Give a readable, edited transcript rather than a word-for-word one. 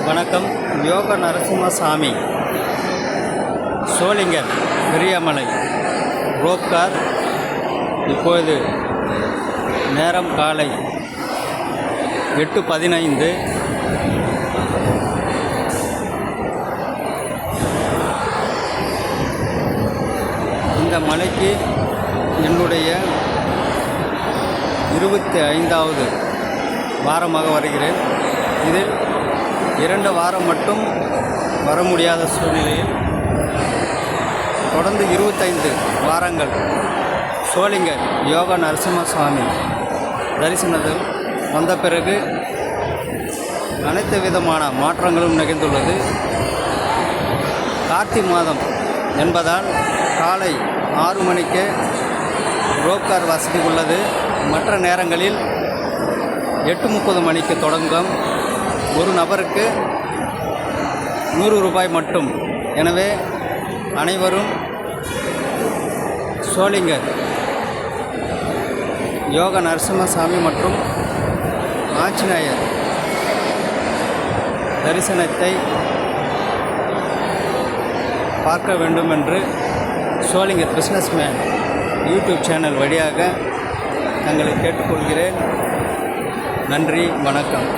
வணக்கம். யோக நரசிம்மசாமி, சோளிங்கர், பெரியமலை, ரோப்கார். இப்பொழுது நேரம் காலை 8:15. இந்த மலைக்கு என்னுடைய 25வது வாரமாக வருகிறேன். இதில் 2 வாரம் மட்டும் வர முடியாத சூழ்நிலையில் தொடர்ந்து 25 வாரங்கள் சோளிங்கர் யோக நரசிம்மசாமி தரிசனத்தில் வந்த பிறகு அனைத்து விதமான மாற்றங்களும் நிகழ்ந்துள்ளது. கார்த்திகை மாதம் என்பதால் காலை 6 மணிக்கு ரோப்கார் வசதி உள்ளது. மற்ற நேரங்களில் 8:30 மணிக்கு தொடங்கும். ஒரு நபருக்கு 100 ரூபாய் மட்டும். எனவே அனைவரும் சோளிங்கர் யோக நரசிம்மசாமி மற்றும் ஆஞ்சநேயர் தரிசனத்தை பார்க்க வேண்டும் என்று சோளிங்கர் பிஸ்னஸ்மேன் யூடியூப் சேனல் வழியாக தங்களை கேட்டுக்கொள்கிறேன். நன்றி, வணக்கம்.